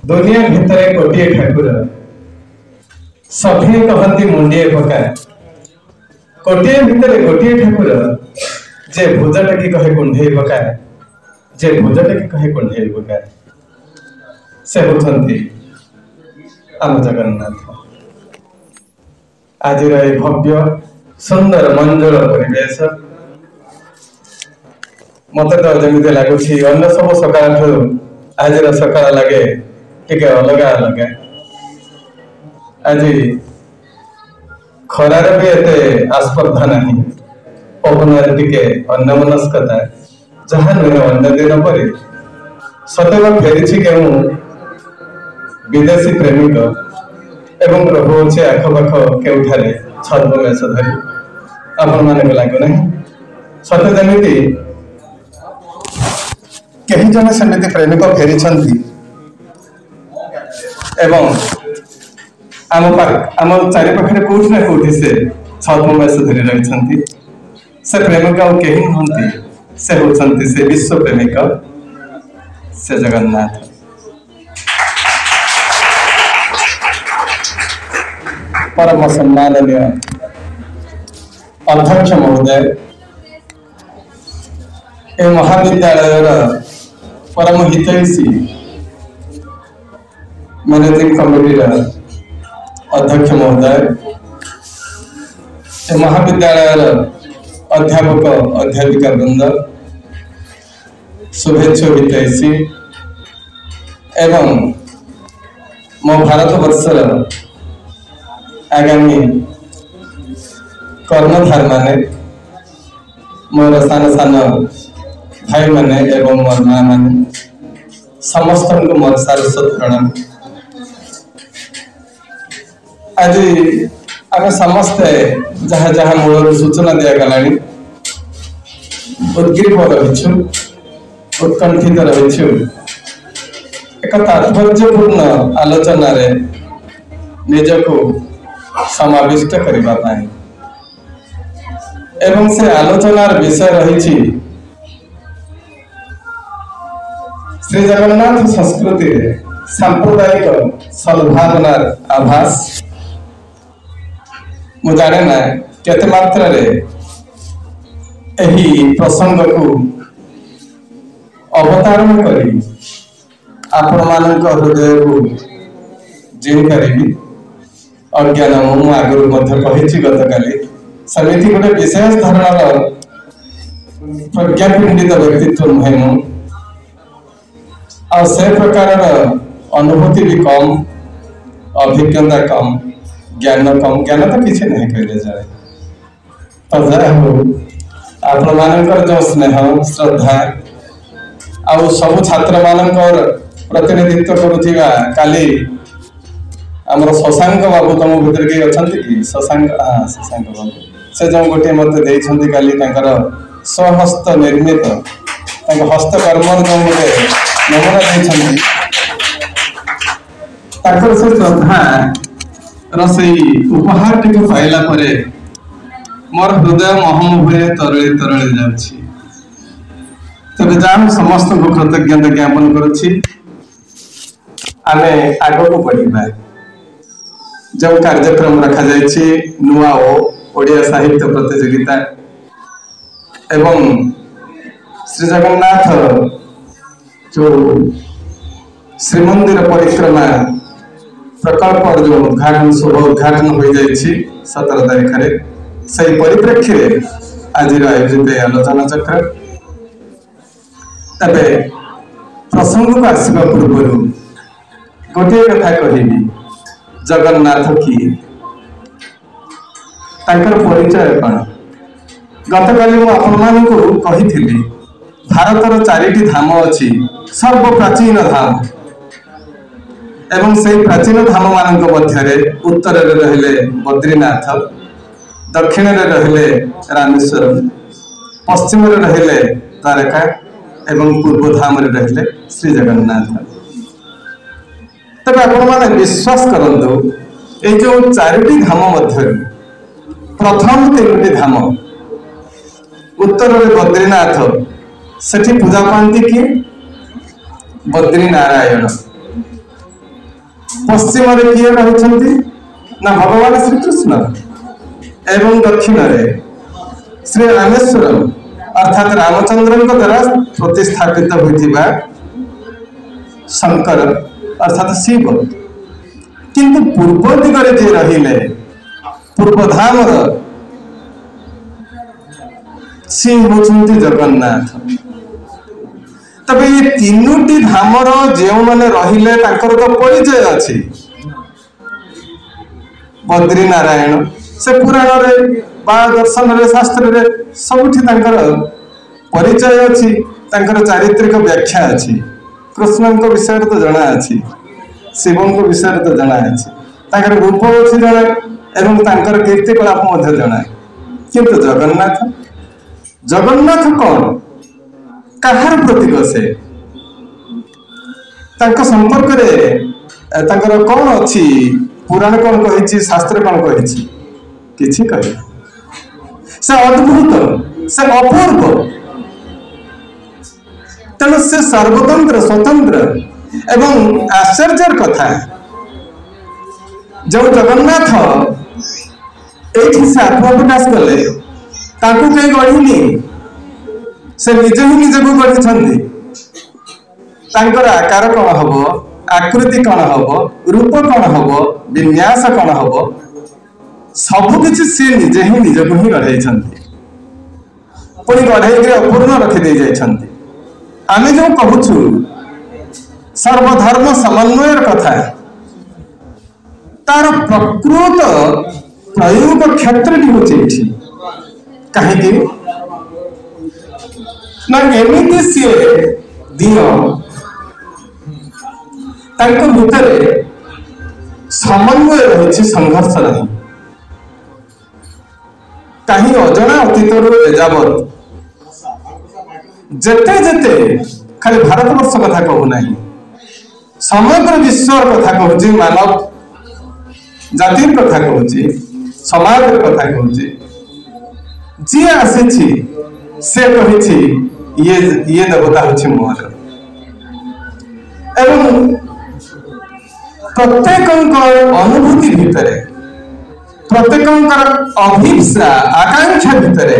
दुनिया भितर गोटे ठाकुर सभी कहती मुंडिए पकाए गोटे भितर गोटे ठाकुर जे भुजटा की कहे कुंडे पकाए जे भुजटा की कहे कुंडे पकाए से होती आम जगन्नाथ। आज भव्य सुंदर मंजुल परिवेश मत तो जमी लगुच अन्न सब सकाल आज सकाल लगे टिके अलग अलग आज खरार भी एते आस्पर्धा नहीं पवन टिके अन्यमनस्कता जहाँ नुहे अन्य दिन पर सदैव फेरी के विदेशी प्रेमिक एवं रहुचे आखपाख केउठारे छद्मवेश धरी आपण मानक लगुना सत्य जमी कहीं जन सेमती प्रेमिक फेरी एवं आम चारिपाखे कौटी ना कौटी से छद्मवेश धरी रही से प्रेमिक कहीं नुहति से होती से विश्व प्रेमिक से जगन्नाथ। परम सम्माननीय अध्यक्ष महोदय ए महाविद्यालय परम हितैषी मैनेजिंग कमिटी अध्यक्ष महोदय ए महाविद्यालय अध्यापक अध्यापिका वृंद शुभेच्छु हितैषी एवं मो भारत वर्षर आगामी कर्मधार माने मोर सान सान भाई माने एवं मोर माँ माने समस्त को मोर सारस्वत प्रणाम। आज आम समस्ते जहाँ जहाँ मूल सूचना दिगला उद्ग्रीव रहीछु उत्कंठित रहीछु एक तात्पर्यपूर्ण आलोचना रे निजको समाविष्ट करबा पाए एवं से आलोचनार विषय रही श्री जगन्नाथ संस्कृति सांप्रदायिक सद्भावनार आभास मु जाने ना केते मात्रा रे एही प्रसंग को अवतारण करी आपण मानक हृदय को जीव करी अज्ञान मु आगु कही गतकाली समिति गोटे विशेष धरणर प्रज्ञापिंडित व्यक्तित्व नुहे मु आ से प्रकार अनुभूति भी कम अभिज्ञता कम ज्ञान तो किसी नहीं कहले जाए तो जय हो आपण मानकर जो स्नेह श्रद्धा आउ सब छात्र मानकर प्रतिनिधित्व करुथिबा काली आमर शशांक बाबू तुम भीतर के अच्छा कि शशांक हाँ शशांक बाबू से जो गोटे मत देइछंती काली तांकर स्वहस्त निर्मित हस्तकर्म जो गोटे नमूना देइछंती ताकर से श्रद्धा रसई उपहार टी पाइला परे मोर हृदय महमुहे तरले तरले जाउछि। तबे जाम समस्त को कृतज्ञता ज्ञापन करुछि। आमे आगो को बढ़िबा जो कार्यक्रम रखा जाइछि नुआ ओडिया साहित्य प्रतियोगिता एवं श्री जगन्नाथ जो श्रीमंदिर परिक्रमा प्रकल्प जो उद्घाटन शुभ उद्घाटन हो जाइछि 17 तारीख रे से परिप्रेक्षी रे आज आयोजित आलोचना चक्र तबे प्रसंग को आसवा पूर्व गोटे कथा कहबी जगन्नाथ की तांकर परिचय कौन गतकाली मुझे कही भारतर 4टी धाम अच्छी सर्व प्राचीन धाम एवं से प्राचीन धाम मान मध्य उत्तर रहिले बद्रीनाथ दक्षिण रहिले रामेश्वरम पश्चिम रहिले द्वारका एवं पूर्व धाम रहिले श्री जगन्नाथ। तब आपण विश्वास करंतु ये जो 4टी धाम मध्य प्रथम 3टी धाम उत्तर में बद्रीनाथ सेठी पूजा पाती किए बद्रीनारायण पश्चिम रे किए रही ना भगवान श्रीकृष्ण एवं दक्षिण रे श्री रामेश्वरम अर्थात रामचंद्र द्वारा प्रतिस्थापित होता शंकर अर्थात शिव किंतु पूर्व दिगरे जे रहिले पूर्वधाम सी होचुंती जगन्नाथ तबे ये तीनोटी धामर जो मैंने रहिले तांकर तो परिचय अच्छी बद्री नारायण से पुराण रे बा दर्शन रे शास्त्र रे सबुठी तांकर परिचय अच्छी तांकर चारित्रिक व्याख्या अच्छी कृष्ण को विषय तो जना अच्छी शिव को विषय तो जना अच्छी तांकर रूप अच्छी जना एवं तांकर कीर्ति कलाप मध्य जना किंतु जगन्नाथ जगन्नाथ कौन कहार प्रतीक से तांका संपर्क रे तांकर कौन अच्छी पुराण कौन कही शास्त्र कौन कही किछि कही से अद्भुत से अपूर्व तेणु से सर्वतंत्र स्वतंत्र एवं आश्चर्यर कथा जो जगन्नाथ एठी से आत्मप्रकाश कले ताकू कहीं गढ़िनी से निजे ही निजे को गढ़ी तांकर आकार कौन हम आकृति कौन हम रूप कौन हम विन्यास कौन हम सबकि सी निजे ही निज को ही गढ़ई पुणी गढ़ई अपूर्ण रखी जाइछन्ति आमे जो कहूछु सर्वधर्म समन्वय कथा तार प्रकृत प्रयोग क्षेत्र होची कहीं ना एमती सी दिन भितर समन्वय रही संघर्ष नहीं कहीं अजना अतीत एजावत जेते जेते खाली भारत वर्ष कथा कहूना समग्र विश्व कथा कहूँ मानव जाति कथा कहूँ समाज कथा कहूँ जी आसी से कही ये देवता हूँ मोहर एवं प्रत्येक अनुभूति भितर प्रत्येक अभिप्सा आकांक्षा भितर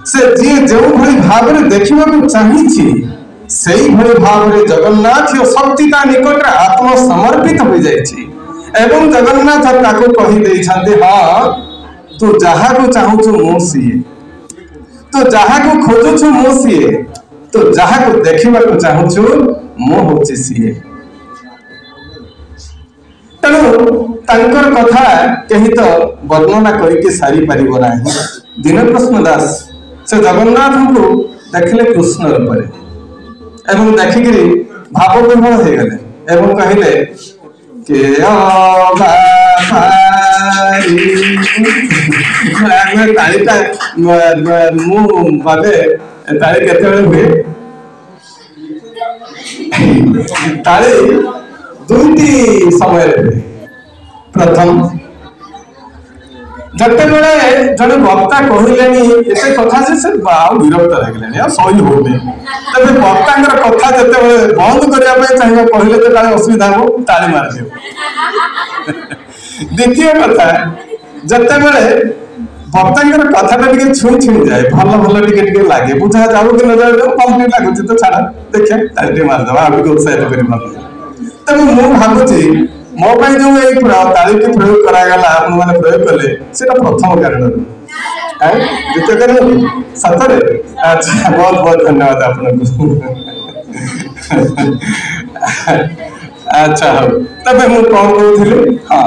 से जी जो भाई भाव में देखा चाहिए से भाई भाव में जगन्नाथ शक्ति का निकट आत्मसमर्पित हो जाए एवं जगन्नाथ ताको कही हाँ तू जहाँ को चाहूचु मु सीए तो जहाँ को खोजुछु मु सीए तो जहाँ को देखा चाहूचु मु होची सीए तेणु तांकर कथा कहीं तो वर्णना करके सारी पारिब नाही दीनकृष्ण दास से जगन्नाथ को देखले कृष्ण रूप एवं देखिकी भाव विभोर हो गले एवं कहले के तालीटा मुझे ताली केते हुए ताली दुईटी समय प्रथम जते बेले जने वक्ता कहलेनी एते कथा से विरक्त लागले सही होने तबे वक्तांकर कथा जते बेले बंद करिया पे चाहिए कहले तो काले असुविधा हो ताली मार दियो द्वितीय कथा जते बेले वक्तांकर कथाटा टिके छुई जाए भल भल टिके लागे बुझा जाऊ कि न जाऊ कंप्लीट लागुची तो छाड़ा देखिए ताली मार दवा आबि को उत्साहित करि मार तब मु भाबुची मो पाई जो एक ताली के प्रयोग करा गला आपन माने प्रयोग कले सेटा प्रथम कारण है द्वितीय कारण सतरे अच्छा बहुत बहुत धन्यवाद आपन अच्छा हो तबे मु कोन कहउथिले हां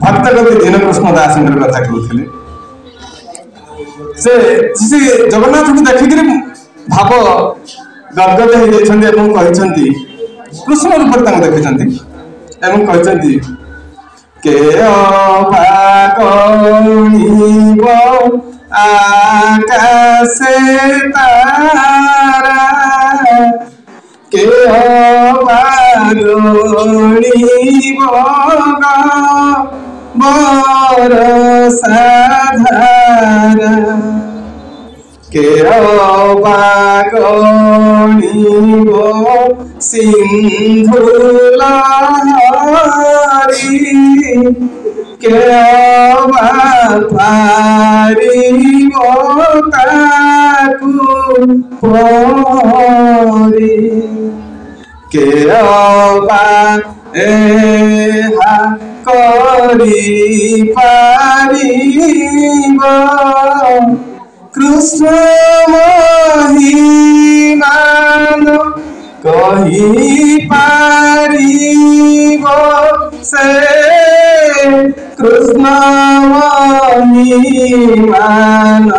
भक्त कवि दीनकृष्ण दास कथा कहउथिले से जगन्नाथ को देखिक भाव गदगद हो जाइछन्ति एवं कहिछन्ति कृष्ण रूप देखिछन्ति एवं कहिछन्ति के अभागणीव आकाशे तारा के अभागणीव बरसा धारा के गणिब सिंधु लहरी के पारिब ताकू परी के एहा करी पारिब कृष्ण महिमान कही पारिब से कृष्ण महिमान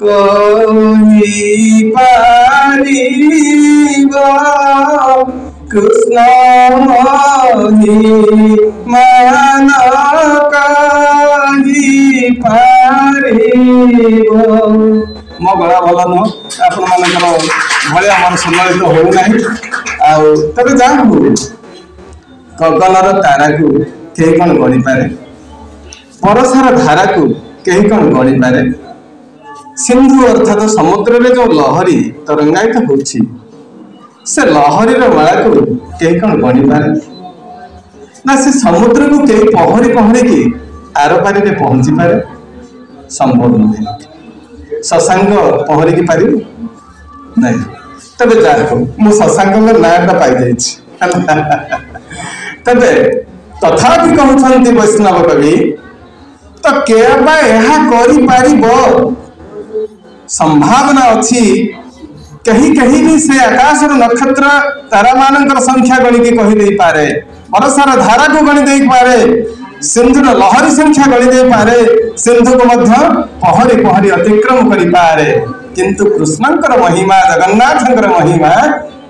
कही पारिब कृष्ण महिमान कही पारिब। मो गला भल नुह आपण मानकर भाया आम सम्मानित होना तेरे जाऊ गगनर तारा को कहीं कौन गणी पारे परसार धारा को कहीं कौन गणी पारे सिंधु अर्थात समुद्र में जो लहरी तरंगायित होछि से लहरी माला को कहीं कौन गणी पारे ना से समुद्र को कहीं पहरी पहरी की आर पारी में पहुंची पारे संभव नुहे शशांक पहरी की पारि नहीं तबे जाको मु शशांक नाटा पाई तबे तथापि कहते वैष्णव कवि तो केबा यह करि पारिब संभावना अच्छी कहीं कहीं भी से आकाश नक्षत्र तारा मानकर संख्या गणिकी कहीदे पारे बरसार धारा को गणी दे पारे सिंधुर लहरी संख्या गणी दे पारे सिंधु को मध्य पहरी पहरी अतिक्रम करि पारे किंतु कृष्णंकर महिमा जगन्नाथंकर महिमा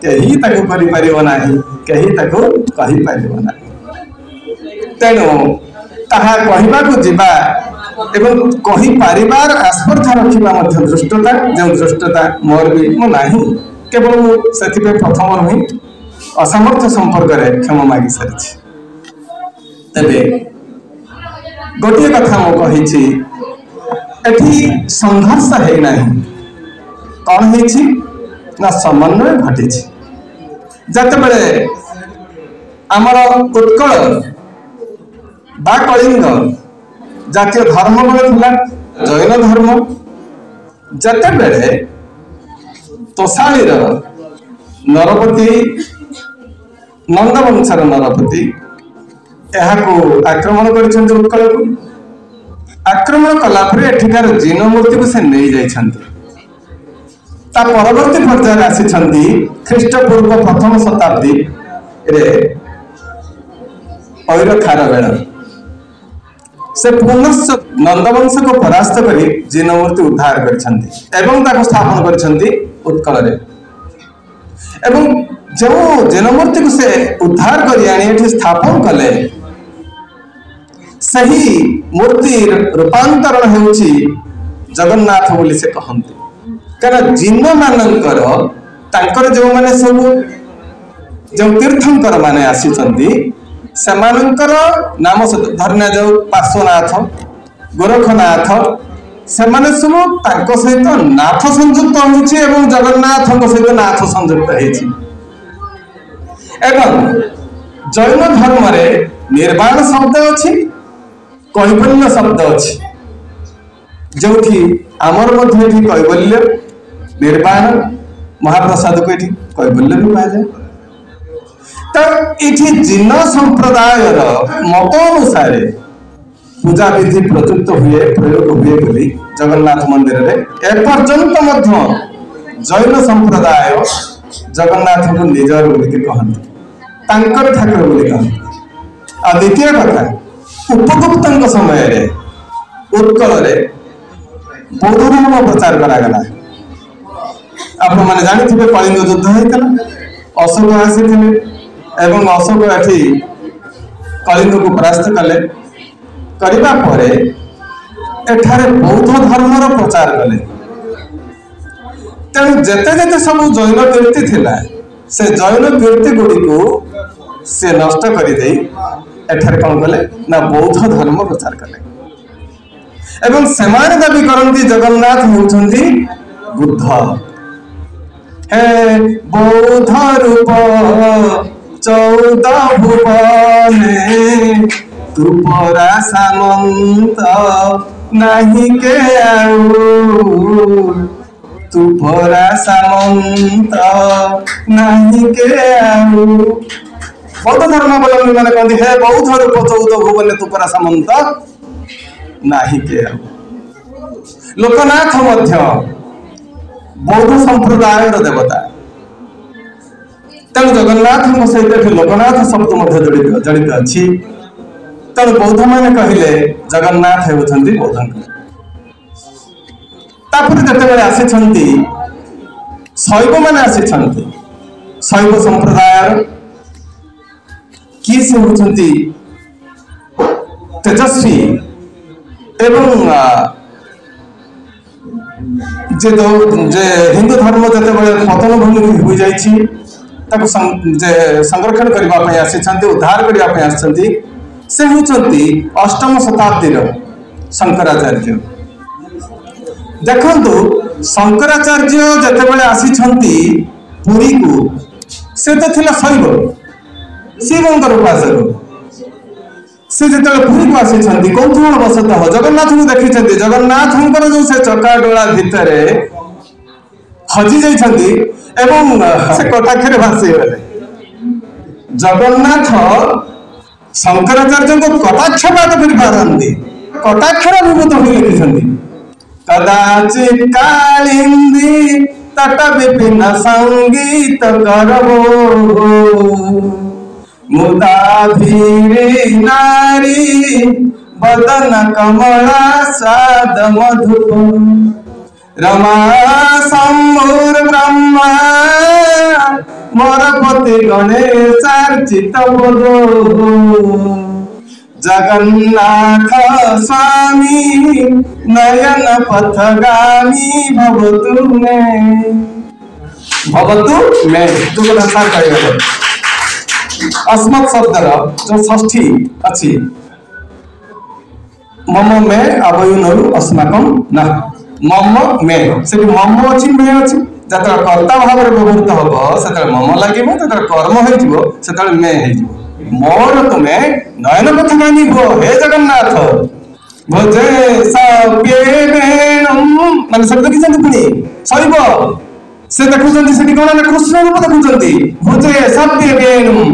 कहीं ताकू करि परिबो नाही कहीं ताकू कहि परिबो नाही तेणु ताहा कहिबा को जिबा एवं कहि पारिबार आस्पर्धा रखिबा मध्य दृष्टता जो दृष्टता मोर भी मो नाही केवल सेथिबे प्रथम रही असमर्थ संपर्क रे क्षमा मागी सारिछि तबे गोटे कथा मो कहिछि एठी संघर्ष है नाही कौन है ना समन्वय घटी जते बेले आमर उत्कल बा कलिंग जातीय धर्म बेले थिला जैन धर्म जते बेले तोसाली नरपति नंदवंशर नरपति को आक्रमण कर उत्कल को आक्रमण कलापर एठिकार जीन मूर्ति को से नहीं जाइछन्ति ता परवर्ती पर्यायर आसी ख्रीष्टपूर्व प्रथम शताब्दी रे ऐर खारवेल से पुनश्च नंदवंश को परास्त करी जीन मूर्ति उद्धार करिछन्ति एवं ताको स्थापन करिछन्ति उत्कल रे एवं जो जीन मूर्ति को से उद्धार करी आनी एठी स्थापन कले सही मूर्ति रूपांतरण होउछि जगन्नाथ बोली से कहंती कारण जिन मानकर तांकर जो माने सब जो तीर्थंकर माने आसीचंती सेमानंकर नाम धरना जो पार्श्वनाथ गोरखनाथ सेमाने सब तांको सहित नाथ संयुक्त होछि एवं जगन्नाथ सहित नाथ संयुक्त होछि एवं जैन धर्म रे निर्वाण शब्द अछि कैवल्य शब्द अछि जो आमर मध्य कैवल्य निर्वाण महाप्रसाद को ये कैवल्य भी कहा जाए तो ये जिन संप्रदाय मत अनुसार पूजा विधि प्रयुक्त हुए प्रयोग हुए बोली जगन्नाथ मंदिर रे एपर्यंत मध्य जैन संप्रदाय जगन्नाथ को निजर बोली कहते ठाकुर बोली कहते आ द्वितीय कथा उपगुप्त समय रे उत्कल रे बौद्ध धर्म प्रचार करागला आप मैंने जानी कलिंग युद्ध होता अशोक आसी एवं अशोक एठी कलिंग को परास्त कले करबा परे एठारे बौद्ध धर्मर प्रचार कले तेणु जेते जेते सब जैन कीर्ति थिला से जैन कीर्ति गुड़ी को से नष्ट कर दे एठारे कौन कले ना बौद्ध धर्म प्रचार कले एवं सेमाने दाबी करती जगन्नाथ होउछंती बुद्ध। हे बौद्ध रूप 14 भुवने तू परा सामंत नहीं के आऊ तू परा सामंत नहीं के आऊ। बौद्ध धर्मावलंबी मैंने कहते हे बौद्ध रूप 14 भुवने तू परा सामंत नहीं के आऊ। लोकनाथ मध्य बौद्ध संप्रदाय देवता तेणु जगन्नाथ सहित लोकनाथ शब्द जड़ित अच्छी। तेणु बौद्ध मैंने कहले जगन्नाथ होती बौद्ध। जिते आसी शैव मैंने आसी शैव संप्रदाय किए से होती तेजस्वी एवं जे हिंदू धर्म जिते पतन भूमि हो जाए संरक्षण करने उद्धार करने से होती 8म शताब्दी शंकराचार्य। देखु शंकराचार्य जिते आसी पुरी को से तो थिला शैव शिवंकर उपासक से जो पुरी को आसी कौतूहल बसतः जगन्नाथ को देखी जगन्नाथ जो से चकाडोला भितर हजि जाइछन्ति एवं से कटाक्षर भाषी गले। जगन्नाथ शंकराचार्य को कटाक्षपात कर पारती कटाक्षर विभूत हो लिखिछन्ति कदाचित कालिंदी तट विपिन संगीत करबो मुदा धीरे नारी बदन कमला साद मधुप रमा सम्भुर ब्रह्मा मोर पति गणेशार्चित बोधो जगन्नाथ स्वामी नयन पथगामी भवतु मे तू सार कह अस्मत् शब्दर जो षष्ठी अच्छी मम मे अवयुनरु अस्माकं न मम मे से मम अच्छी मे अच्छी जतरा कर्ता भाव में व्यवहृत हम से मम लगे कर्म हो मे मोर तुमे नयन पथगामी भो हे जगन्नाथ भजे मान सब देखी पुणी शैव से देखुं से कौन ना कृष्ण रूप देखुं भुजे सभ्य वेणुम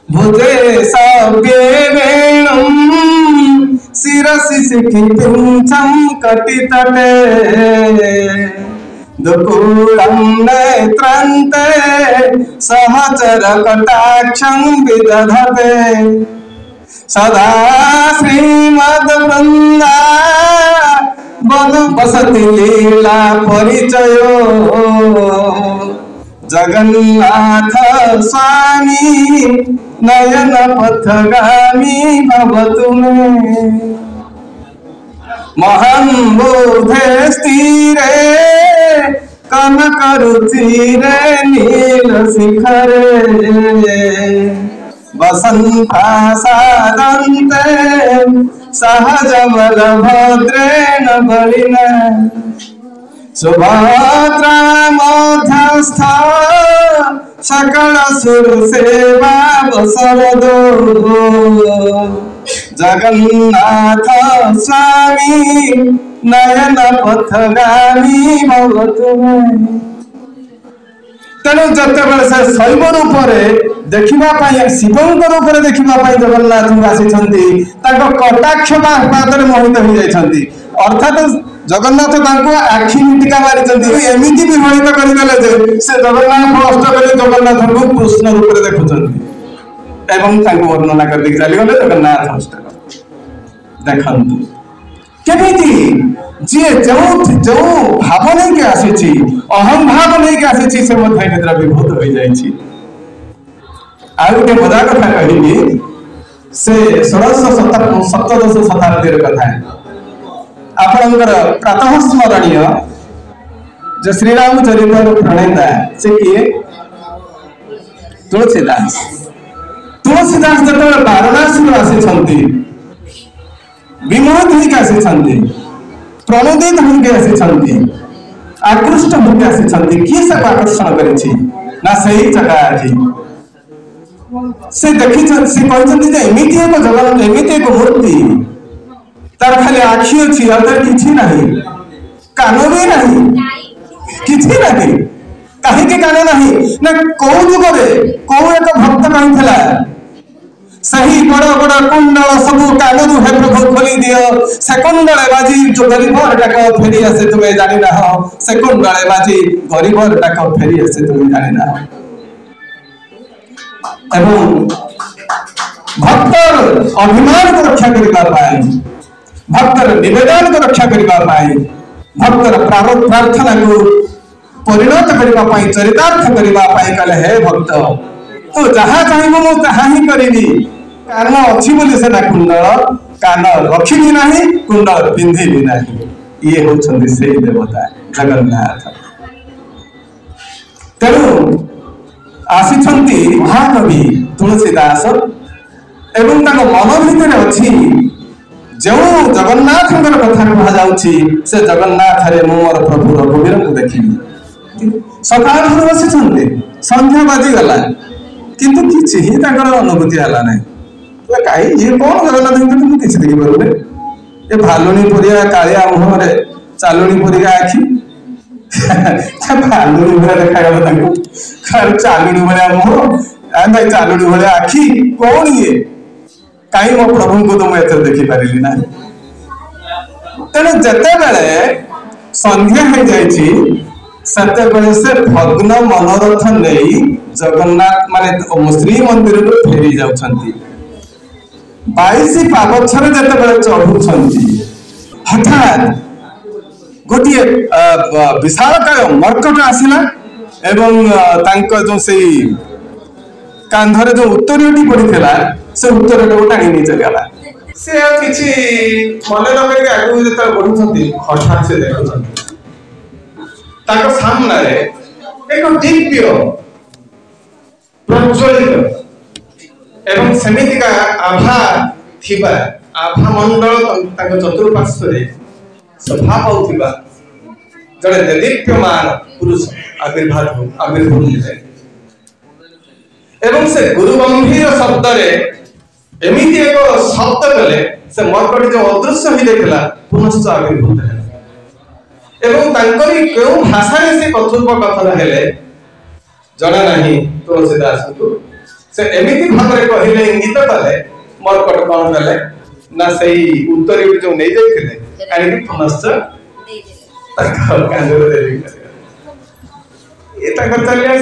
भुजे सभ्य वेणुम शिरसि शिखि पिंचम कटितटे दुकूलं नेत्रन्ते सहचर कटाक्षं विदधते सदा श्रीमद् वृंदा बन बसति लीला परिचयो जगन्नाथ स्वामी नयन पथगामी भवतु मे महान बोधे स्थिरे कनक रुचिरे नील शिखरे वसंतासादन्ते सहज बलभद्रेण बलिना सुभद्रा मध्यस्थ सकल सुर सेवा बसवदो जगन्नाथ स्वामी नयन पथगामी भवतु मे। तेणु जिते से शैव रूप देखा शिवंक रूप देखा जगन्नाथ आसी कटाक्ष पादरे मोहित हो जाती अर्थात जगन्नाथ आखि टीका मारी एमती भी मोहित करदे से जगन्नाथ नष्ट कर जगन्नाथ को कृष्ण रूप देखुं वर्णना कर चलीगले जगन्नाथ नष्ट देखु केमिति जी जो भाव नहीं आसी अहम भाव नहीं आसी से विभूत हो जाए। गोटे मजा कथा कहली से 1617 शताब्दी कथा आपणकर प्रातः स्मरणीय जो श्रीरामचरित प्रणेता से किए तुलसीदास जो वाराणसी आसी विमोहित होकर आसी प्रणोदित होकर आसी आकृष्ट होकर आसी किए सब आकर्षण करी ना सही जगह आज से देखी से कहते एमती एक जगन्नाथ एमती एक मूर्ति तार खाली आखि अच्छी किसी ना कान भी ना किसी ना कहीं कान ना कौ जुगे कौ एक भक्त कहला सही बड़ बड़ कुंडल सब कान हे प्रभु खोली दियो से कुंडले बाजी जो गरीबर डाक फेरी आसे तुम्हें जानी ना से कुंडले बाजी गरीबर डाक फेरी आसे तुम्हें जानी ना एवं भक्तर अभिमान को रक्षा करने भक्तर निवेदन को रक्षा करने भक्तर प्रार्थना को परिणत करने चरितार्थ करने कले हे भक्त तो जहाँ चाहब मु ताहा ही करी कान अच्छी बोली से कुंडल कान रखी ना कुंडल पिंधि भी ना ये होती से देवता जगन्नाथ तेणु आसी महाकवि तुलसीदास एवं मन भितर अच्छी जो जगन्नाथ कथा कहुच्छी से जगन्नाथ रे मोर प्रभु रघुवीर को देखी सकाल बसी संध्या बाजीगला किंतु किसी ही अनुभूति है ना कहीं ये कौन जगन्नाथ किसी देखिपारे ये भालुणी परिया कालिया मुहर चालुणी परिया आखि भालुणी भाया देखा चालुणी भाया मुह चालुणी भाया आखि कौन ये कहीं मो प्रभु को तो मुझे देखिपारि ना तेणु जिते बेले संध्या हो जाते से भग्न मनोरथ नहीं जगन्नाथ माने श्रीमंदिर को फेरी जाउछंती 22 पावछर जिते चढ़ुछंती हठात गोटे विशालकाय मर्कट आसला एवं तांको जो से कांधरे जो उत्तरीयटी पड़ीला से उत्तरीय को टाणी नहीं चलगला से किछि मन लगे आगु जत बढ़ुछंती हठात से देखुछंती ताको सामने रे एक दिव्य प्रज्वलित एवं समितिका आभा थिबा आभा मंडल ताको चतुर्पार्श्व रे सभा पाउथिबा जड़े दीप्यमान पुरुष आविर्भूत होते एवं से गुरु गंभीर शब्द रे एमिति एक शब्द कले से मर्कट जो अदृश्य ही देखला पुनश्च आविर्भूत है एवं तांकरी केउ भाषा रे से कथोपकथन हेले जणा नाही तुलसीदास को से एमिति भाବରେ कहिले इंगित कले मर्कट कोन कले ना सही उत्तरी जो नै जाइथिले आनि पुनश्च कांदर देवी ये ताकर चलिया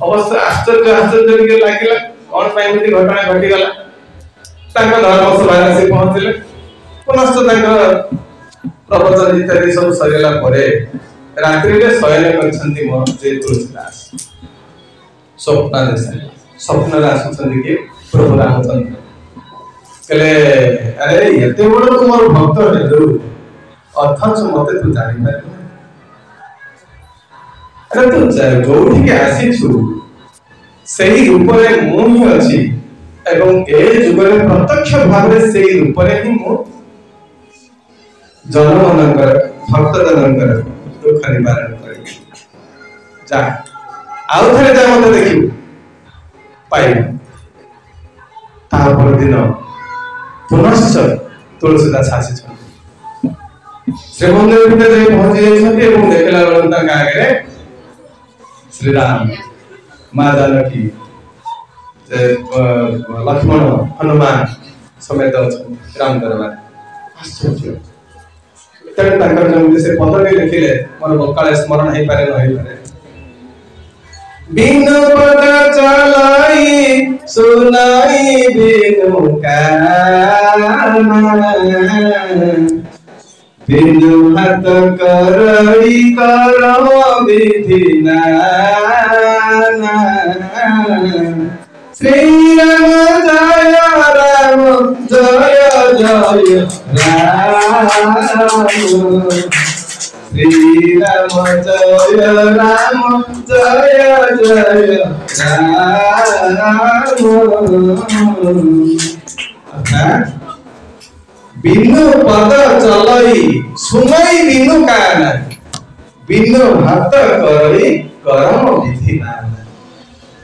अवश्य आश्चर्य के लागिला कौन पाई एमिति घटना घटी गला ताकर धर्मसभा से पहुंचले पुनश्च ताकर प्रवचन इत्यादि सब सरिला परे रात्रि रे शयन करछंती मोर जे तुलसीदास स्वप्न आसुछंती के प्रभु रामचंद्र कहले अरे एते बड़ तुमर भक्त हेलु अथच मते तू जानि पारे अरे तू जोठी के आसी छु सही रूप रे मु ही अछि एवं ए जुग रे प्रत्यक्ष भाव रे सही रूप रे ही मु जनमनकर भक्त जनकर दुख निवारण करी जा आउ थरे जा मते देखिबू पाई तापर दिन पुनश्च तुलसीदास आसी श्रीमंदिर भीतर जे पहुंची जाइछथि एवं देखला बेलता गागे श्री राम मां जानकी लक्ष्मण हनुमान समेत राम दरबार आश्चर्य तेरे ताकर जमते से पदके लिखिले मोर बकाले स्मरण हे पारे न हे पारे बिनु पद चलाई सुनाई बिनु बिनु हाथ करई करो विधि श्री राम जय राम जय जय राम श्री राम जय राम जय जय राम बिनु पद चलई सुनई बिनु कान बिनु हाथ करई करम विधि नाम।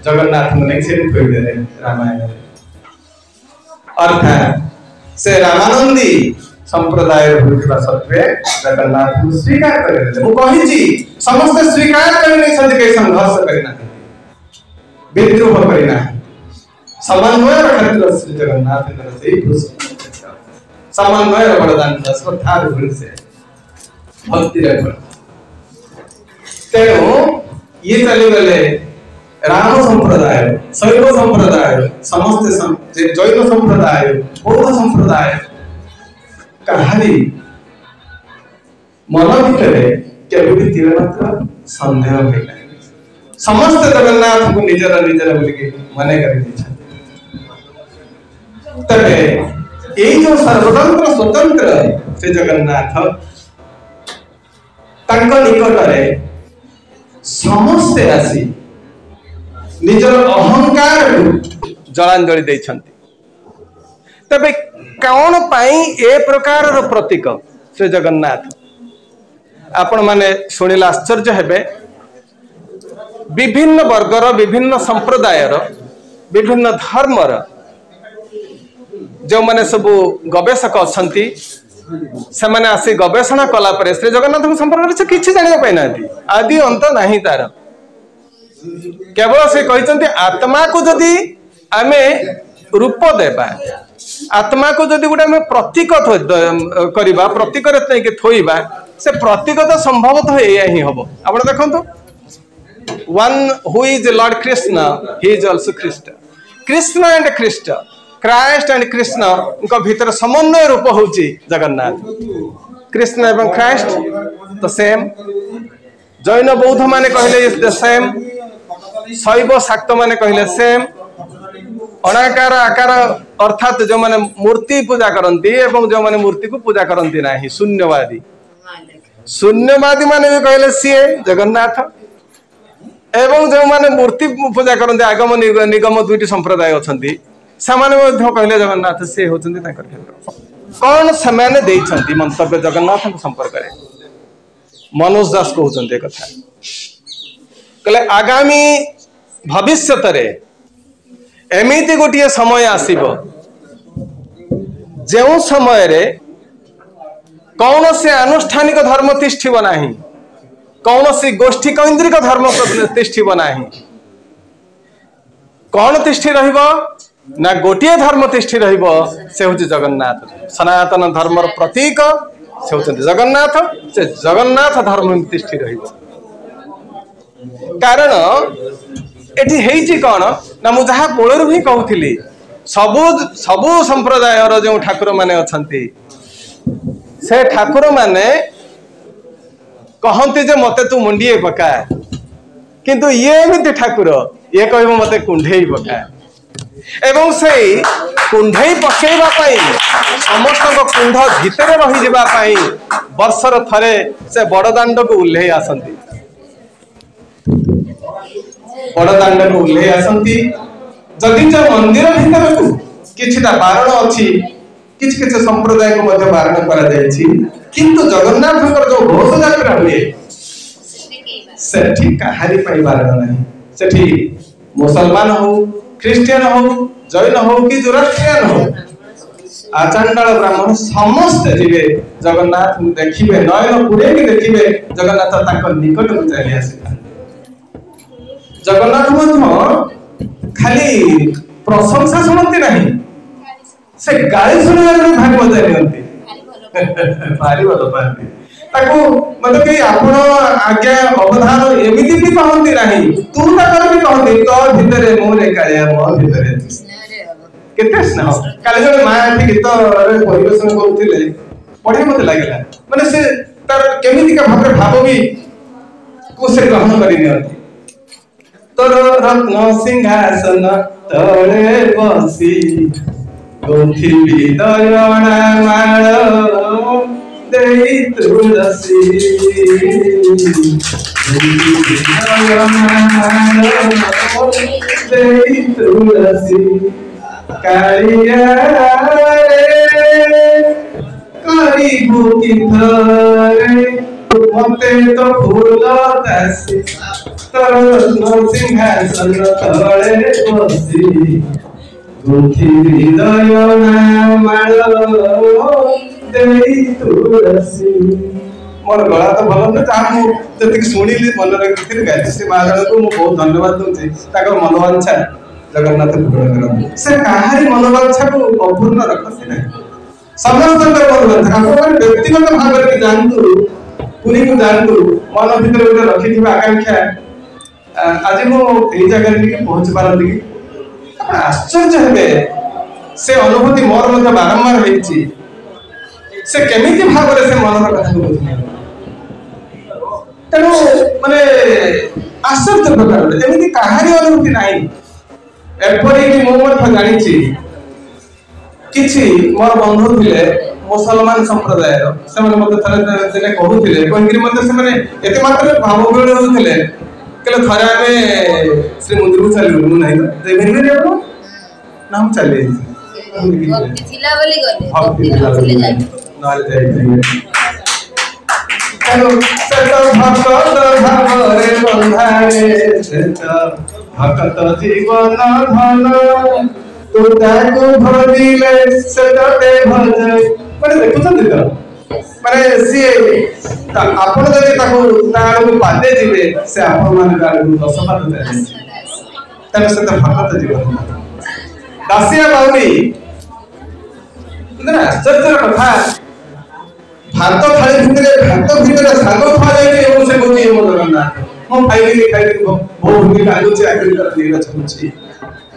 जगन्नाथ ने से कहिदे रामायण अर्थात से रामानंदी संप्रदाय होइबा सत्वे जगन्नाथ को स्वीकार करे मु कहिछि समस्त स्वीकार करने छथि के संघर्ष करिना विद्रोह करिना समन्वय खातिर श्री जगन्नाथ ने से समन्वय वरदान श्रद्धा गुण से भक्ति रख तेणु ये चली गले राम संप्रदाय शैव संप्रदाय समस्त जैन संप्रदाय बौद्ध संप्रदाय कहानी मन भितर केवल भी तीर मात्र संदेह मिला समस्त जगन्नाथ को निजर निजर बोलिके मने कर तबे यही जो सर्वतंत्र स्वतंत्र से जगन्नाथ तांको निकटरे समस्ते आसी निजर अहंकार जलांजलि देछंती तबे कौन पाई ए प्रकार प्रतीक श्री जगन्नाथ आपण माने सुनिला आश्चर्य हेबे विभिन्न वर्गर विभिन्न संप्रदायर विभिन्न धर्मर जो माने सब गवेषक अछंती से माने आसी गवेषणा कला परे श्री जगन्नाथ संपर्क से किछि जानिया पाइ नांती आदि अंत नाही तार केवल से कहिसंती आत्मा को जदी आमे रूप देबा आत्मा को जदी गुडा में प्रतीक करिबा प्रतीक रे नै के थोइबा से प्रतीक तो संभवतः एया ही हबो आपण देखंतु one who is Lord Krishna he is also Krishna and Krishna Christ and Krishna उनका भीतर समन्वय रूप होची जगन्नाथ कृष्ण एवं ख्राइस्ट तो सेम जैन बौद्ध माने कहले द सेम शैव शाक्त माने कहले सेम अनाकार आकार अर्थात जो माने मूर्ति पूजा करंती एवं जो माने मूर्ति को पूजा करंती नाही शून्यवादी माने भी कहले सीए जगन्नाथ एवं जो माने मूर्ति पूजा करंती आगम निगम दुईटी संप्रदाय अछंती सामान्य मध्य कहले जगन्नाथ से होचंती ताकर क्षेत्र कौन समान देइछंती मंतव्य जगन्नाथ संपर्क रे मनोज दास कहउचंती कथा कहले आगामी भविष्यत रे एमिति गोटिए समय आसीबो जेउ समय रे कौन से अनुष्ठानिक धर्म तिष्ठिब नाही कौन सी गोष्ठी केंद्रिक धर्म तिष्ठिब नाही कौन तिष्ठि रहिबो ना गोटिए धर्म तिष्ठि रहिबो से होची जगन्नाथ सनातन धर्मर प्रतीक से होचंती जगन्नाथ से जगन्नाथ धर्म तिष्ठि रहिबो कारण एठी हेइची कोन ना मु जहा मूलर भी कहउथिली सबु संप्रदाय रो जो ठाकुर माने अछंती से ठाकुर माने कहंती जे मते तू मुंडिए पका किंतु ये एमिति ठाकुर ये कहबो मते कुंढेई पका एवं से कुंढेई पकेइबा पई समस्त कुंढ भितर रही जिबा पई वर्षर थरे से बड़दांड को उल्लेही आसंती बड़दांड को उल्लेही आसंती जदि जो मंदिर भितर को किछिटा बारण अछि किछ किछ संप्रदाय को मध्य बारण करा जायछि किंतु जगन्नाथकर जो घोष यात्रा हुए सेठी कहारी पाई बारण नहीं सेठी मुसलमान हो क्रिश्चियन हो जैन हो कि जोराष्ट्रियन हो आचांडाल ब्राह्मण समस्त जीवे जगन्नाथ देखिबे नयन पुरे के देखिबे जगन्नाथ ताक निकट को चली आसीता जगन्नाथ मध्य खाली प्रशंसा सुनती नहीं से गाली सुनिबार भाग बजाय नियंती भारी भल पाती ताको मतलब कि आपण आज्ञा अवधान एमिति भी कहंती नहीं तू ताकर भी कहंती तो भितरे मोरे कालिया मो भितरे केते स्नेह काले जने मां एठी गीत परिवेशन करथिले पढे मते लागला माने से तार केमिति का भाव भी को से ग्रहण करि नियंती तोर रत्न सिंहासन तळे बसी गोथिली दयणा माळ देई तुलसी देई तुलसी कालिया रे पारिबु कि थरे मते तो फूल दासी तोर सिंहासन तले बसी गुंथि हृदय नामाल देई तुलसी। मोर गला तो भल न ता मु जति सुनिली मन रखि गाय से महाराज को मु बहुत धन्यवाद दूची ताकर मनोवांछा जगन्नाथ पूर्ण करन से काहारी मनोवांछा को अपूर्ण रखते ना समस्त मनोवांछा आपण व्यक्तिगत भाव रे जानतु पुरी को जानतु मन भीतर गोटे रखिथिबा आकांक्षा आज मु एई जगह रे पहुंच पारली आपण आश्चर्य हेबे से अनुभूति मोर मध्य बारंबार होईची से केमिति भाव रे से मनर कथा को बुझिया तेणु माने आश्चर्य प्रकार एमती काहारी अनुभूति नहीं एपरी कि मु मत जानिछि किछि मोर बंधु थिले मुसलमान संप्रदाय से माने मते थरे दिने कहूथिले कहिकरी मते से माने एते मात्र भावगुण होथिले केले थरे आमे श्री मंदिर को चलु नहीं तो भेरि रे नाम चले भक्ति थिला बोली गले भक्ति नथिले जाय नाले जाय हेलो सत भक्त भावरे बंधारे सत भक्त जीवन धन तू ताको भजिले सतते भजय माने देखुछन देखो माने सी आपण जदि ताको ताको पादे जिवे से आपण मान गाडू 10 पाद दे तने सत भक्त जीवन दासिया बाउनी ना आश्चर्य कथा भात थाली भितर शाग खा जाए एवं से बोली एवं जगन्नाथ मो खाइली बहुत भूखी लागु छै आखिर कर लेगा छुछि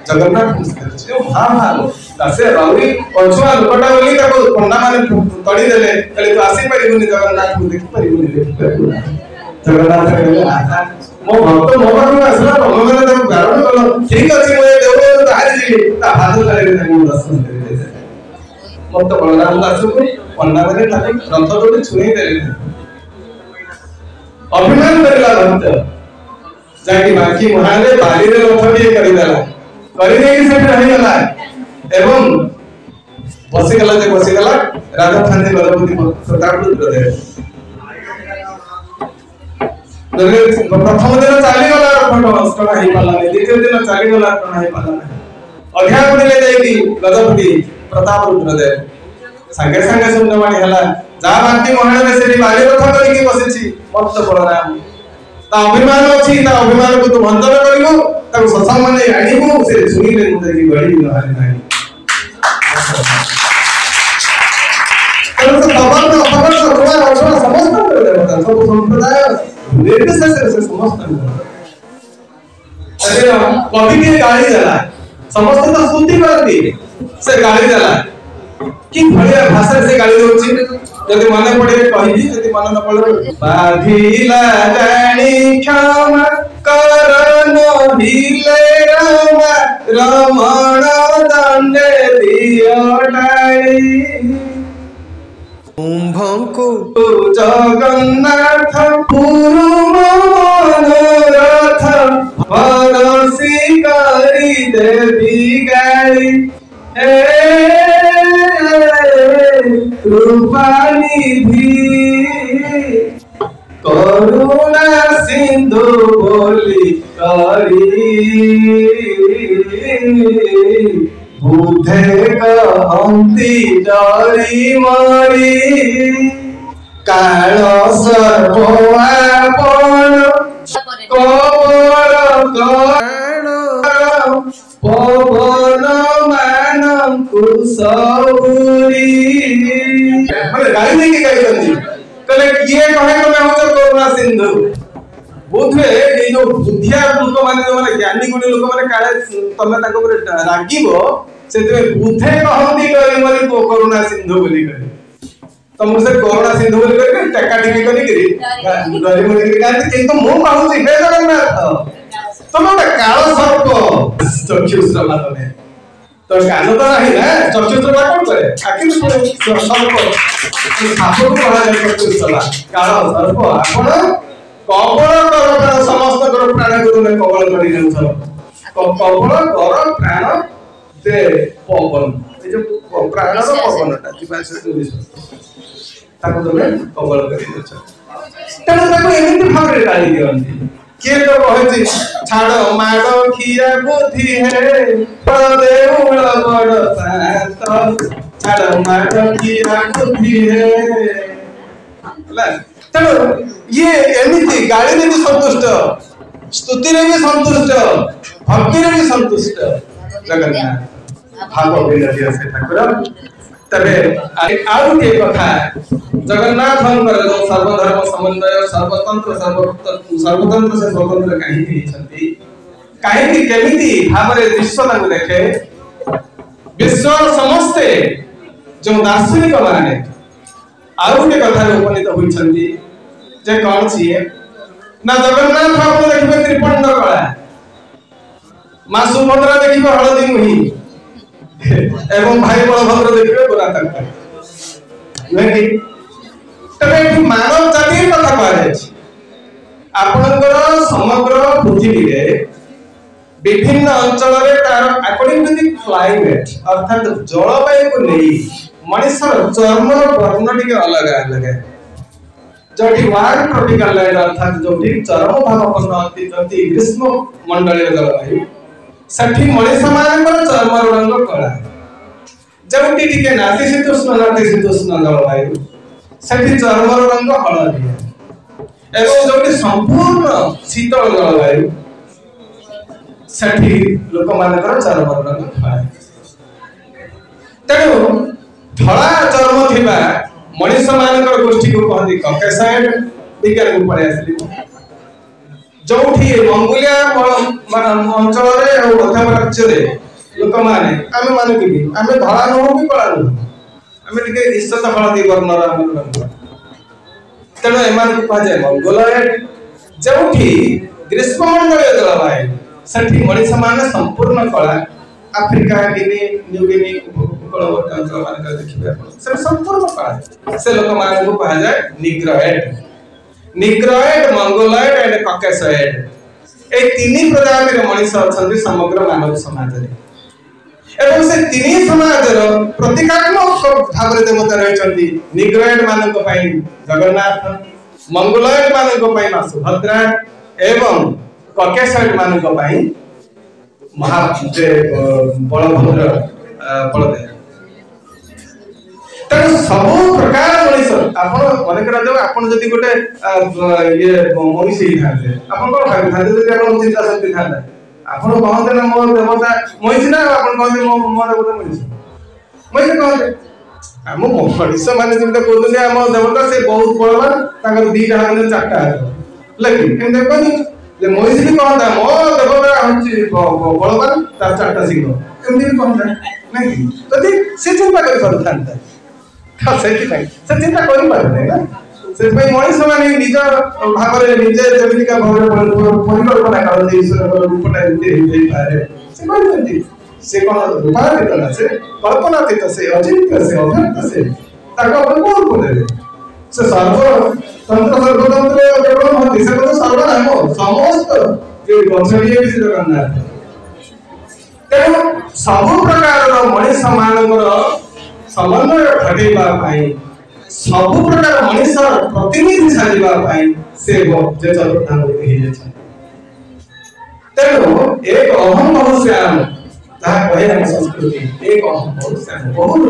जगन्नाथ मुस्ते ओ हां हां दासे राउरी पछुआ लोकटा बोली ताको पंडा माने तड़ी देले कहले तू आसी परिबुनी जगन्नाथ को देख परिबुनी जगन्नाथ कहले आहा मो भक्त मो पाखु आसला भगवान ताको गारण कलो ठीक अछि मो देव तारी जी ता हाथ लागे ताको दर्शन करे दे मत बलराम दास को पंडा माने ताके रथ जोड़ी छुई देले अभिमान करला भक्त जाकी बाकी महाले बाली रे रथ भी करि देला करि देई से रहि गला एवं बसी गला राधा खाने गणपति प्रतापपुर दे प्रथम दिन चली गला फटो अष्टना ही पाला द्वितीय दिन चली गला अष्टना ही पाला अध्याय पड़े जाई गणपति प्रतापपुर दे संगे संगे सुंदरवाणी हला जा बाकी महाले से बाली रथ करी की बसिछि मत बलराम ता अभिमान अछि ता अभिमान को तू बंधन करियो ता ससम्मान आनिबो से सुनिले मुदे की गड़ी न हाले नाही तो बाबा तो अपना सर्वना रचना समस्त कर देवता सब संप्रदाय निर्देश से समस्त अरे कवि के गाली देला समस्त तो स्तुति करती से गाली देला कि भलिया भाषा से गाली दोछि जदि मने पड़े कहि जदि मन न पड़े बाधिला जानी क्षमा करन हिले राम रमण दंडे दियोटाई कुंभंकु जगन्नाथ पुरु मनोरथ परसी करी देवी गाई कृपानिधि करुणा सिंधु बोली करी बुद्धे कहंती डरी मरी काल सर्प आपण कबर कर्ण पवन मान कुसौरी माने गाली नहीं के गाली करनी कहले किए कहे तो मैं हूं करुणा सिंधु बुद्धे ए जो बुद्धिया लोक माने जो माने ज्ञानी गुणी लोक माने काले तमे ताको पर रागिबो सेते बुद्धे कहंती डरी मरी करुणा सिंधु बोली करे तम से करुणा सिंधु बोली करे टका टिकी करी करी डरी मरी करे किंतु मु कहूची हे जगन्नाथ तमे काल सर्प चक्षुश्रवा तमे तो कान तो नहीं ना चक्षुश्रवा कौन करे आखिर सर्प साप को कहा जाए चक्षुश्रवा काल सर्प आपण कबल कर समस्त कर प्राण को तुम कबल करी न सर्प कबल कर प्राण दे पवन ए जो प्राण रो पवनटा जीवा से ताको तमे कबल करि दछ तेणु ताको एमिति भाबरे गाली दियंती किए तो कहछि छाड़ माड़ खिया बुद्धि है परदेउल बड़ सात छाड़ माड़ खिया बुद्धि है तेणु ये एमिति गाली रे भी संतुष्ट स्तुति रे भी संतुष्ट भक्ति रे भी संतुष्ट जगन्नाथ भाव विनती से ठाकुर तबे आउ के कथा जगन्नाथ जो सर्वधर्म समन्वय सर्वतंत्र सर्वतंत्र से स्वतंत्र कहीं कहीं केमिति भावरे विश्व देखे विश्व समस्ते जो दार्शनिक माने आउ के कथा उपनीत होइछंती जे कौन छिए ना जगन्नाथ ठाकुर देखिबे त्रिपंड कला मां सुभद्रा देखिबे हळदी मुही एवं भाई बलभद्र देखिबे गोरा तंका नहीं तबे मानव जाति कथा कहले आपनकर समग्र पृथ्वी रे विभिन्न अंचल रे तार अकॉर्डिंग टू द क्लाइमेट अर्थात जलवायु को नहीं मनुष्य चर्म वर्ण टिके अलग अलग है जोटी वार्म ट्रॉपिकल लैंड अर्थात जोटी चरम भावपन्न अति ग्रीष्म मंडलीय जलवायु सठी मनुष्य मानकर चर्म रंग कला जोटी टिके नातिशीतोष्ण जलवायु सठी चर्म रंग हलदी एवं जोटी संपूर्ण शीतल जलवायु सठी लोक मानकर चर्म रंग कला तेणु धला चर्म थिबा मनुष्य मानकर गोष्ठी को कहती कॉकेसाइड विज्ञान को पढ़े आसली जोठी मंगोलिया अंचल रे और मध्य राज्य रे लोक माने आमे माने कि आमे धला न हो कि कला न आमे टिके ईश्वत हळदी वर्ण रंग तेणु एमान को कहा जाए मंगोलॉइड जोठी ग्रीष्ममंडलीय जलवायु सठी मनुष्य माने संपूर्ण कला अफ्रीका गिनी न्यू गिनी उपकूलवर्ती अंचल मानकर देखिबे से संपूर्ण कला से लोक मान को कहा जाए निग्रोइड मंगोलॉइड एंड कॉकेसॉइड ए तीन प्रजातिर मनुष्य अछंती समग्र मानव समाज रे एवं से तीन समाज रो प्रतीकात्मक भाव रे देवता रहचंती निग्रोइड मानक पई जगन्नाथ मंगोलॉइड मानक पई मां सुभद्रा एवं कॉकेसॉइड मानक पई महाजे बलभद्र बलदेव तेणु सब प्रकार मनुष्य आपण मन करा जाव आपण जदी गोटे ये मनुष्य ही थाते आपण कोन भाबी थाते जदी आपण चिंता शक्ति थाते आपण कहते ना मोर देवता मनुष्य ना आपण कहते मो देवता मनुष्य मनुष्य कहते हम मनुष्य माने जेंता कहते हम देवता से बहुत बलवान ताकर दीटा हाथ चारटा हाथ लेकिन एम देखनी जे मनुष्य भी कहता मो देवता हंची बलवान तार चारटा सिंह एमदी भी कहता नहीं तदी से चिंता कर करथांता से चिंता करि पारे ना से मनुष्य माने निज भाव रे निजे जमिका भाव रे परिकल्पना करते ईश्वर रूपटा दे पारे से मानती से कोन रूपांतरित ना से कल्पनातीत से अचिंत्य से अव्यक्त से ताको अपन कोन बोले से सर्व तंत्र सर्वतंत्र केवल महति से तो सर्वनाम समस्त जे गछड़िए विषय करना तेणु सब प्रकार मनुष्य मानकर समन्वय घटेबा पाई सब प्रकार मनुष्य प्रतिनिधि साजिबा पाई से जे चतुर्थांग कहि छै तेणु एक अहम बहुश्याम ता कहे हम संस्कृति एक अहम बहुश्याम बहुत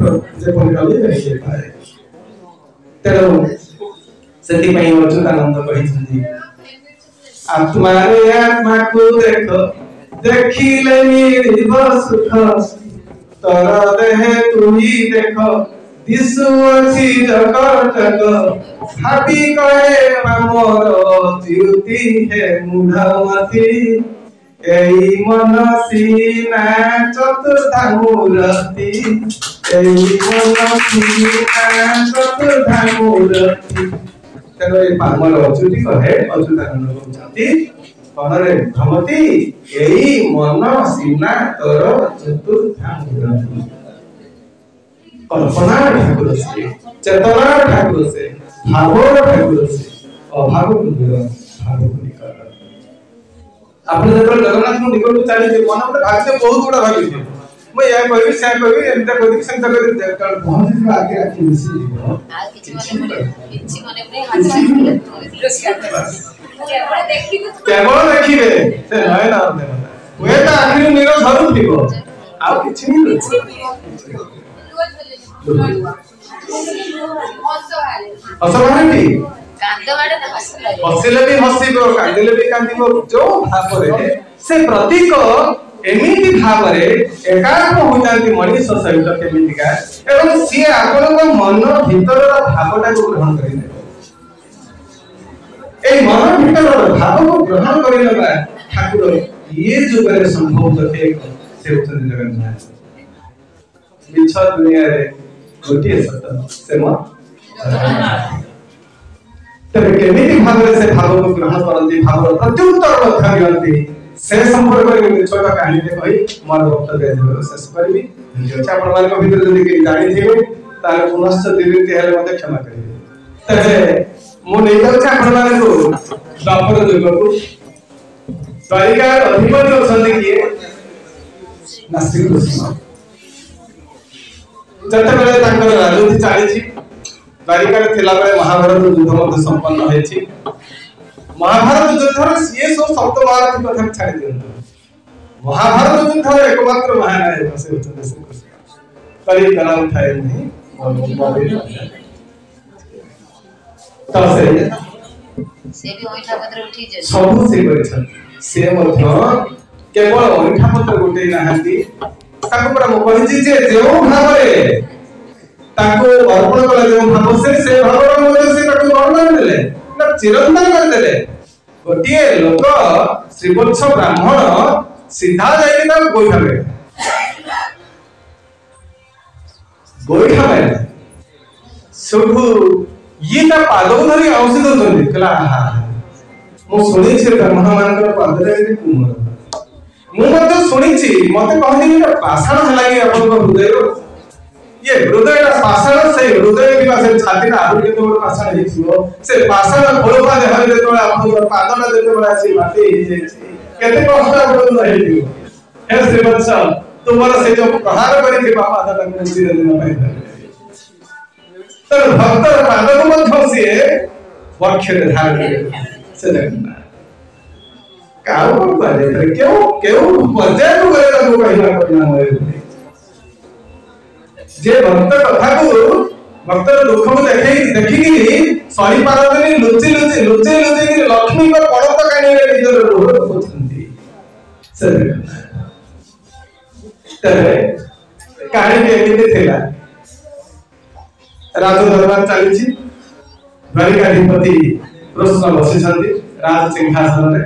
रूप जे परिकल्पित रही पाए तेणु सेति पई अच्युतानंद कहि छथि आत्मा रे आत्मा को देखो देखिले निर्भव सुख तर देह तू ही देखो दिसु अछि जगतक भाबी कहे मोर ज्योति है मुढमती एई मन सीना चतुर्धामूर्ति एई मन सीना चतुर्धामूर्ति तेनो ए पामर अच्युति कहे अच्युतानंद कहउछंती कहरे भ्रमति एई मन सीना तर चतुर्धामूर्ति कल्पना ठाकुर से चेतना ठाकुर से भाव ठाकुर से अभाव भाव आपने जब जगन्नाथ को निकट चली जे मन में भाग्य बहुत बड़ा भाग्य मैं या कहबी से कहबी एमता कहबी सेमता कहबी कारण पहुंच जिबा आगे आके मिसी जीव आ किछि मने पड़े हाथ केवल देखिबे से नय ना दे वे त आखिर मेरो झरू थिबो आ किछि नै असवानी हसिले भी हसिबो कांदिले भी कांदिबो जो भावरे से प्रतीक एमिति भावरे एकाग्र हो जाती मनीष सहित केमितिका एवं सी आपन मन भीतर भावटा को ग्रहण करिने ए मन भीतर भाव को ग्रहण करिनेबा ठाकुर ये जुगरे संभव थे से उतन जगन्नाथ बिछ दुनिया रे गोटे सत्य से म तबे केमिति भावरे से भाव को ग्रहण करंती भाव प्रत्युत्तर रक्षा दियंती से संपर्क में छोटा कहानी दे कहि मोर वक्तव्य शेष करबी जे आपण मान को भीतर जदी के जानि थिबे तार पुनश्च दिविति हेले मते क्षमा करिवे तबे मो नै जाउ छ आपण मान को द्वापर युग को द्वारिका अधिपति अछंती किए नास्तिक कृष्ण जते बेले तांकर राजनीति चालीछि द्वारिका थिला बेले महाभारत युद्ध मध्य संपन्न होइछि महाभारत युद्धर ये सब शब्द वार्ता कथा छाड़ी दियंतु महाभारत युद्धर एकमात्र महानायक से होते श्री कृष्ण करी कला उठाए नहीं तो से भी ओइठा पत्र उठी जे सब से करिछन से मध्य केवल ओइठा पत्र गोटे नाहंती ताको परा मो कहि जे जो भावरे ताको अर्पण कला जो भाव से भावर मध्य से ताको वर्णन देले ना चिरंतन कर देले गोटिए लोक श्रीवत्स ब्राह्मण सीधा जाई ता गोइठा में सुधु ये ता पादो धरी औषध दउछन कला हा मो सुनि छे ब्राह्मण मानकर पादरे कुमर मु मते सुनि छी मते कहली कि पाषाण हला कि अपन को हृदय ये हृदय का पाषाण से हृदय भी से छाती का आदि के तो पाषाण ही छियो से पाषाण खोलपा दे हरे तो अपन पादना देते बड़ा छी माटी ही जे केते कष्ट अपन रही दियो हे श्रीवत्स तुम्हारा से जो प्रहार करी के बाबा दादा को मुक्ति देना पाए तो भक्त पाद को मध्य से वक्ष धार के से देखना काउ करे क्यों क्यों पर्याय को करे तो कहिना करना है जे भक्त कथा को भक्तर दुख को देखि सही पारदनी लुचि कि लक्ष्मी को पड़त कानी रे निजर रोह होछंती से तबे कहानी केमिति थिला राज दरबार चलीछि द्वारिकाधिपति कृष्ण बसिछंती राज सिंहासन रे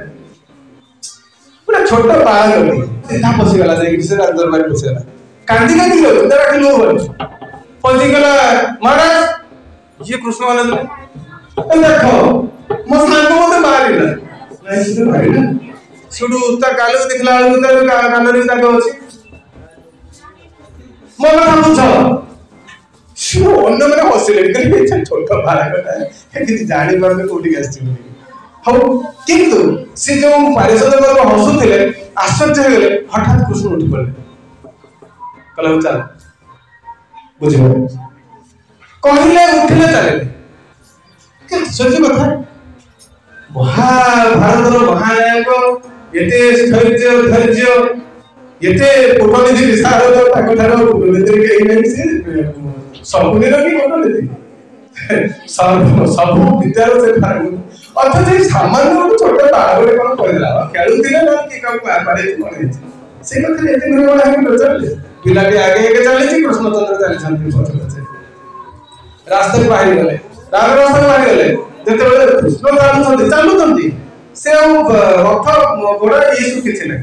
पूरा छोटा बाग सीधा पसी गला जे से राज दरबार पसेला कांदी लो उधर के लो पहुंच गला महाराज ये कृष्ण वाला देखो मो सांग मते मारिला नहीं से मारिला सुडू ता कालो देखला उधर कानरी ताको अछि मो कथा पूछ सु अन्य माने हसिले कि छोटा बालकटा है कि जानि परमे कोठी गस्ती हो किंतु से जो पारिषद वर्ग हसुथिले आश्चर्य हो गेले हठात कृष्ण उठी पड़े कला चल बुझिबो कहिले उठिले चले के आश्चर्य कथा भारतर महानायक एते धैर्य एते कूटनीति विशारद ताको ठारो कूटनीति के नहीं से संपूर्ण की कूटनीति सब विद्यालय से ठारो अथवा सामान्य छोटा बाळगरे कोन कहला खेलुतिले ना कि काम पारे कोन से कथा एते मन बडा हम चलले पिलाटी आगे आगे चले कृष्णचंद्र चली छंती पछे रास्ता बाहर गले रास्ता बाहर गले जते कृष्ण चालुचंती से रथ घोड़ा ये सब किछि नै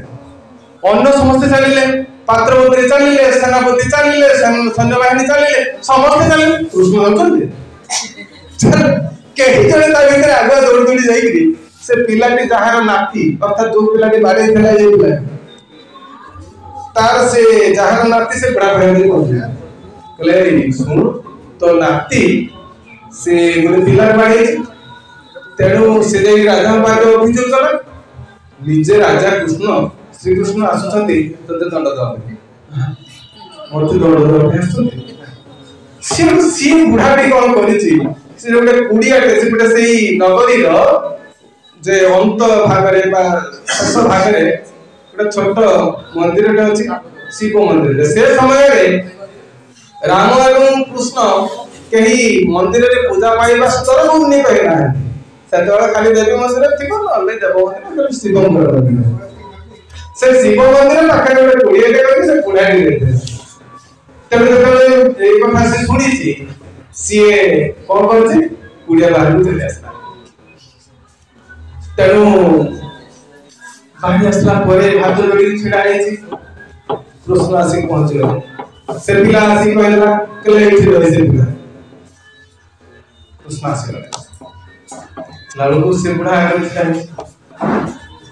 अन्य समस्त चलिले पात्रवंती चलिले सेनापति चलिले सैन्य बाहिनी चलिले समस्त चलिले कृष्ण होचंती केही जने ता भीतर आगे दौड़ दौड़ी जाईकरी से पिलाटी जहार नाती अर्थात जो पिलाटी बाडे थला येला तार से जहार नाती से बड़ा बहन कहले सुन तो नाती से गोटे पिला बाड़ी तेणु से राजा पाखे अभियोग कला निजे राजा कृष्ण श्रीकृष्ण आसुचंती तते दंड दवा मत दौड़ दौड़ सी बुढ़ाटी कौन कर गोटे कुड़ियाटे से गोटे से नगरी जे अंत भागरे शेष भागरे गोटे छोट मंदिर अच्छी शिव मंदिर से समय राम एवं कृष्ण कहीं मंदिर में पूजा पाइबा स्तर को नहीं पाइना से खाली देवी मंदिर थी ना देव मंदिर शिव मंदिर से शिव मंदिर पाखे गोटे कुड़ियाटे कर से बुढ़ाटी देते तेरे कथा से शुणी सी कौन कर कुड़िया बाहर चली आसला तेणु बाहर आसला हाथ जोड़ी छिड़ा कृष्ण आसिक पहुंचे से पिला आसिक कहला कहले एठी रही से पिला कृष्ण आसिक लालू से बुढ़ा आगे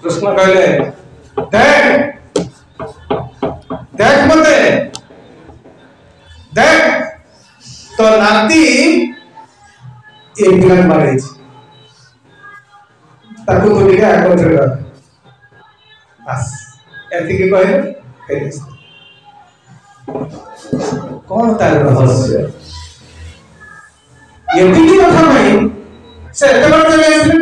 कृष्ण कहले देख देख मते देख तो नाती ए पिला मारे ताको तो लिखा आको चढ़ा बस ऐसे के कहे कौन तार रहस्य ये भी कथा नहीं से एते बार चले आइले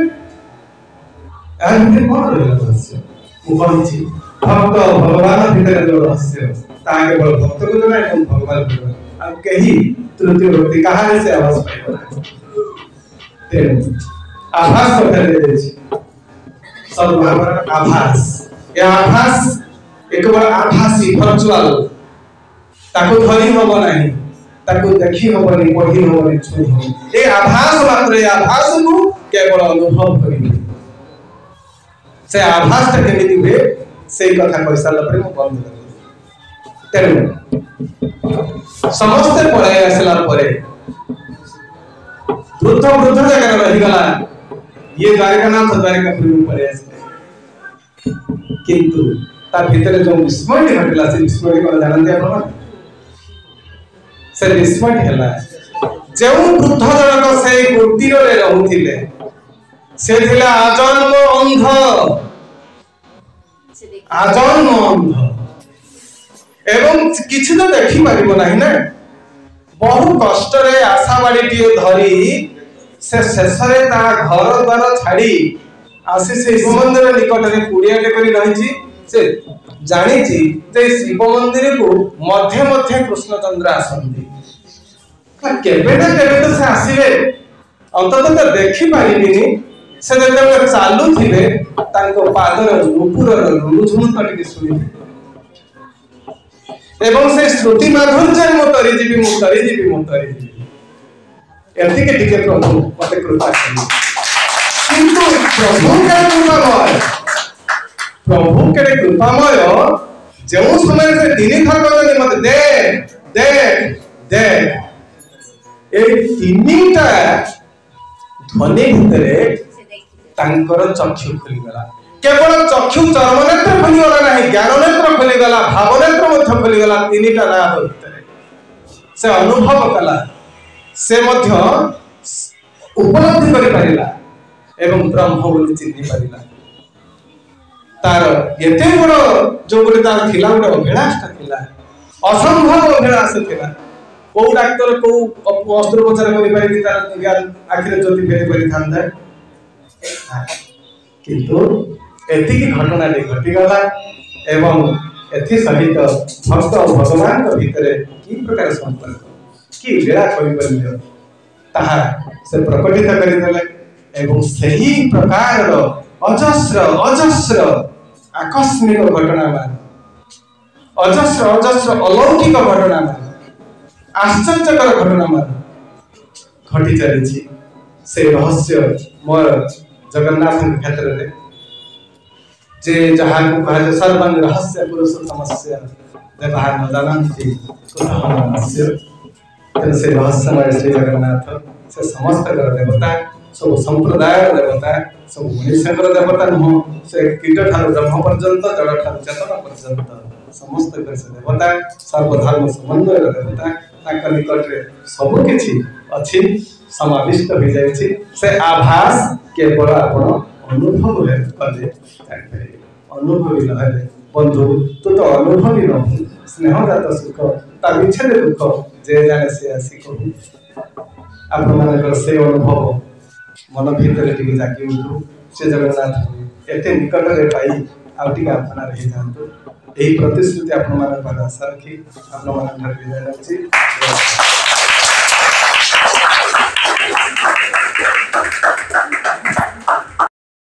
आंते कौन रहस्य मुखन छी भक्त भगवान भीतर जो रहस्य ताके बल भक्त को नहीं हम भगवान को अब कही तृतीय व्यक्ति कहां से आवाज पाइबा ते आभास कर दे सब भावर आभास या आभास एक बार आभासी वर्चुअल ताको धरी होबो नहीं ताको देखि होबो नहीं पढ़ी होबो नहीं छुई होबो ए आभास मात्र ए आभास को केवल अनुभव करिबे से आभास त केमिति हुए से कथा कहि साला पर मु बंद कर तेनु समस्त पढ़ाई आसला परे वृद्ध वृद्ध जगह रही गला ये द्वारका नाम द्वारकापुरी में पड़े किंतु ता भीतर जो विस्मय घटला से विस्मय को जानते आपण से विस्मय हला जो वृद्ध जनक से कुटीर रे रहउथिले से थिला आजन्म अंध एवं किछि तो देखि पारिबो नाही ना बहु कष्ट रे आशावाड़ी टियो धरी से शेषरे ता घर द्वार छाड़ी आसी से शिव मंदिर निकट रे कुड़ियाटे करी रही से जानी जे शिव मंदिर को मध्य मध्य कृष्णचंद्र आसंती केबे तो से आसीबे अंततः तो देखि पारिबिनी से जते चालू थिबे तांको पादर नुपुर रुझुन कटके सुनि एवं से श्रुति माधुर्य मोतरी जीवी एति के टिके प्रभु मते कृपा करी किंतु प्रभु के कृपामय जो समय से दिन थर कहते मते देख ए तीनटा ध्वनि भितरे तांकर चक्षु खुली गला केवल चक्षु चर्म नेत्र खुली गला नहीं ज्ञान नेत्र खुली गला भाव नेत्र मध्य खुली गला तीनटा राह भितरे से अनुभव कला से मध्य उपलब्धि करि पारिला एवं ब्रह्म बोली चिन्हि पारिला तार एते बड़ जो गोटे तार थिला गोटे अभिलाष थिला असंभव अभिलाष थिला को डाक्टर को अस्त्रोपचार करि पारि तार ज्ञान आखिर ज्योति फेरि पारि थांदा किंतु एति की घटना घटी गला एवं एथि सहित भक्त भगवान के भितरे की प्रकार संपर्क की लीला करि परिले ताहा से प्रकटित करि देले एवं सही प्रकार अजस्र आकस्मिक घटना मान अजस्र अलौकिक घटना मान आश्चर्यकर घटना मान घटी चली से रहस्य मोर जगन्नाथ क्षेत्र रे जे जहां को कहा सर्वंग रहस्य पुरुषोत्तमस्य व्यवहार न जानन्ति कुतः से रहस्यमय श्री जगन्नाथ से समस्त कर देवता सब संप्रदाय देवता सब मनुष्य देवता नुह से कीट ठार ब्रह्म पर्यंत जड़ ठार चेतन पर्यंत समस्त कर से देवता सर्वधर्म समन्वय देवता ताक निकट रे सब किछि अछि समाविष्ट हो जाय से आभास केवल आपण अनुभव कले अनुभवी न बंधु तो अनुभवी न स्नेहजात सुख ता मिछे दुख जे जाने से आसी कहू आपण मानकर से अनुभव मन भीतर टिके जागी उठू से जगन्नाथ एते निकट रे पाई आउ टिके अपना रही जातु एही प्रतिश्रुति आपण मानकर आशा रखी आपण मान विदाय रखी।